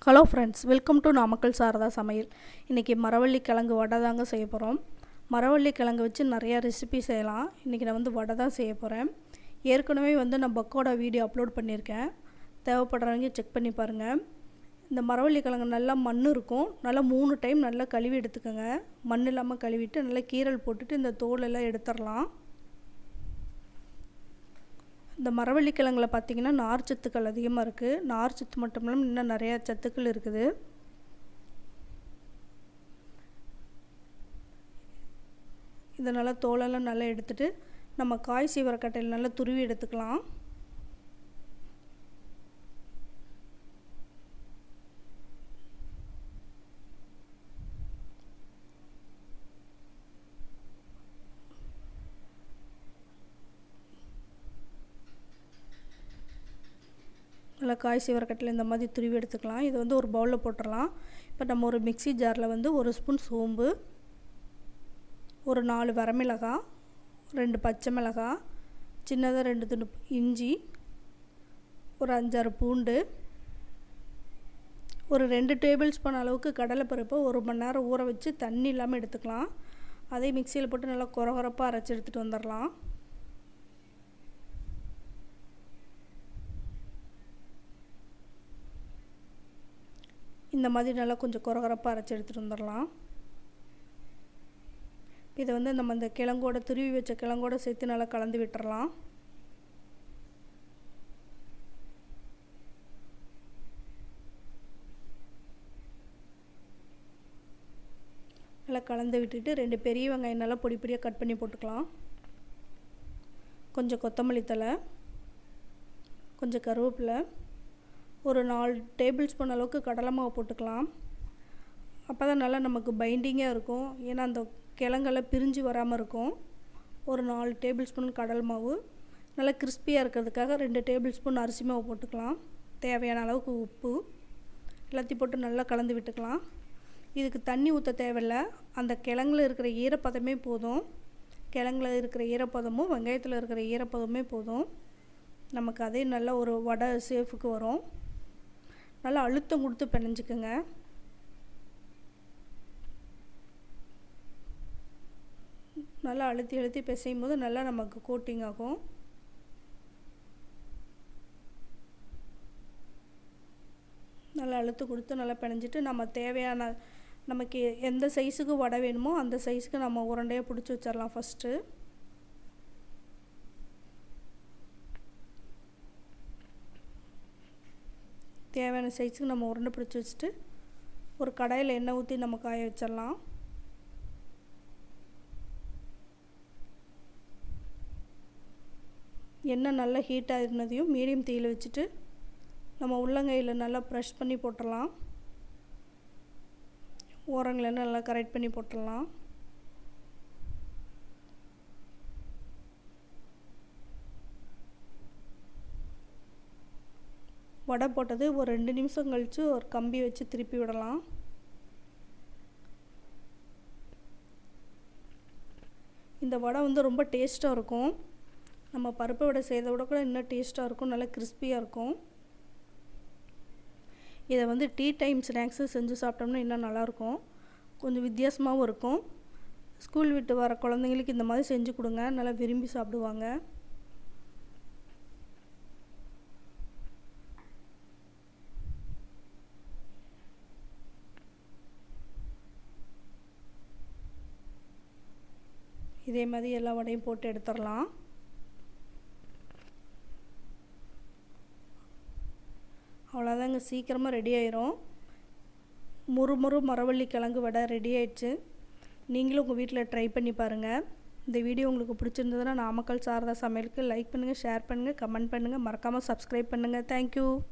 Hello friends, welcome to Namakkal Sarada Samayal. இன்றைக்கி மரவள்ளி கிழங்கு வடை தாங்க செய்ய போகிறோம். மரவள்ளி கிழங்கு வச்சு நிறையா ரெசிபி செய்யலாம். இன்றைக்கி நான் வடை தான் செய்ய போகிறேன். ஏற்கனவே நான் பக்கோடா வீடியோ அப்லோட் பண்ணியிருக்கேன். தேவைப்படுறவங்க செக் பண்ணி பாருங்கள். இந்த மரவள்ளி கிழங்கு நல்லா மண் இருக்கும். நல்லா 3 டைம் நல்லா கழுவி எடுத்துக்கோங்க. மண் இல்லாமல் கழுவிட்டு நல்லா கீரல் போட்டுட்டு இந்த தோலெல்லாம் எடுத்துடலாம். இந்த மரவள்ளி கிழங்குல பார்த்திங்கன்னா நார் சத்துக்கள் அதிகமாக இருக்குது. நார் சத்து மட்டும் இல்லாமல் இன்னும் நிறையா சத்துக்கள் இருக்குது. இதனால் தோலெல்லாம் நல்லா எடுத்துகிட்டு நம்ம காய் சீவர கட்டையில் நல்லா துருவி எடுத்துக்கலாம். நல்லா காய் சீவரக்கட்டில் இந்த மாதிரி துருவி எடுத்துக்கலாம். இது ஒரு பவுலில் போட்டுடலாம். இப்போ நம்ம ஒரு மிக்ஸி ஜாரில் 1 ஸ்பூன் சோம்பு, ஒரு 4 வரமிளகாய், 2 பச்சை மிளகாய், சின்னதாக 2 துண்டு இஞ்சி, ஒரு 5-6 பூண்டு, ஒரு 2 டேபிள் ஸ்பூன் அளவுக்கு கடலைப்பருப்பை 1 மணி நேரம் ஊற வச்சு தண்ணி இல்லாமல் எடுத்துக்கலாம். அதே மிக்சியில் போட்டு நல்லா கொரகொரப்பாக அரைச்சி எடுத்துகிட்டு வந்துடலாம். இந்த மாதிரி நல்லா கொஞ்சம் கொரகொரப்பாக அரைச்சி எடுத்துகிட்டு வந்துடலாம். இதை நம்ம இந்த கிழங்கோட துருவி வச்ச கிழங்கோட சேர்த்து நல்லா கலந்து விட்டுறலாம். நல்லா கலந்து விட்டுட்டு 2 பெரிய வெங்காயம் நல்லா பொடி பொடியாக கட் பண்ணி போட்டுக்கலாம். கொஞ்சம் கொத்தமல்லி தழை, கொஞ்சம் கருவேப்பிலை, ஒரு 4 டேபிள் ஸ்பூன் அளவுக்கு கடலை மாவு போட்டுக்கலாம். அப்போ தான் நல்லா நமக்கு பைண்டிங்காக இருக்கும். ஏன்னா அந்த கிழங்கெல்லாம் பிரிஞ்சு வராமல் இருக்கும். ஒரு 4 டேபிள் ஸ்பூன் கடலை மாவு, நல்லா கிறிஸ்பியாக இருக்கிறதுக்காக 2 டேபிள் ஸ்பூன் அரிசி மாவு போட்டுக்கலாம். தேவையான அளவுக்கு உப்பு எல்லாத்தையும் போட்டு நல்லா கலந்து விட்டுக்கலாம். இதுக்கு தண்ணி ஊற்ற தேவையில்லை. அந்த கிழங்குல இருக்கிற ஈரப்பதமே போதும். கிழங்குல இருக்கிற ஈரப்பதமும் வெங்காயத்தில் இருக்கிற ஈரப்பதமே போதும். நமக்கு அதே நல்ல ஒரு வடை சேஃபுக்கு வரும். நல்லா அழுத்தம் கொடுத்து பிணைஞ்சிக்கோங்க. நல்லா அழுத்தி பிசையும் போது நல்லா நமக்கு கோட்டிங் ஆகும். நல்லா அழுத்து கொடுத்து நல்லா பிணைஞ்சிட்டு நம்ம தேவையான நமக்கு எந்த சைஸுக்கு வடை வேணுமோ அந்த சைஸுக்கு நம்ம உருண்டையாக பிடிச்சி வச்சிடலாம். ஃபஸ்ட்டு தேவையான சைஸுக்கு நம்ம உருண்டை பிடிச்சி வச்சுட்டு ஒரு கடாயில் எண்ணெய் ஊற்றி நம்ம காய வச்சிடலாம். எண்ணெய் நல்லா ஹீட் ஆகிருந்ததையும் மீடியம் தீயில் வச்சுட்டு நம்ம உள்ளங்கையில் நல்லா ப்ரெஷ் பண்ணி போட்டுடலாம். ஓரங்களை நல்லா கரெக்ட் பண்ணி போட்டுடலாம். வடை போட்டது ஒரு 2 நிமிஷம் கழித்து ஒரு கம்பி வச்சு திருப்பி விடலாம். இந்த வடை ரொம்ப டேஸ்ட்டாக இருக்கும். நம்ம பருப்பு வடை செய்கிறத விட கூட இன்னும் டேஸ்ட்டாக இருக்கும். நல்லா கிறிஸ்பியாக இருக்கும். இதை டீ டைம் ஸ்நாக்ஸு செஞ்சு சாப்பிட்டோம்னா இன்னும் நல்லாயிருக்கும். கொஞ்சம் வித்தியாசமாகவும் இருக்கும். ஸ்கூல் விட்டு வர குழந்தைங்களுக்கு இந்த மாதிரி செஞ்சு கொடுங்க. நல்லா விரும்பி சாப்பிடுவாங்க. இதே மாதிரி எல்லா வடையும் போட்டு எடுத்துடலாம். அவ்வளோதாங்க, சீக்கிரமாக ரெடி ஆயிரும். முறுமுறு மரவள்ளி கிழங்கு வடை ரெடி ஆயிடுச்சு. நீங்களும் உங்கள் வீட்டில் ட்ரை பண்ணி பாருங்கள். இந்த வீடியோ உங்களுக்கு பிடிச்சிருந்ததுன்னா நாமக்கல் சாரதா சமையலுக்கு லைக் பண்ணுங்கள், ஷேர் பண்ணுங்கள், கமெண்ட் பண்ணுங்கள், மறக்காமல் சப்ஸ்கிரைப் பண்ணுங்கள். தேங்க்யூ.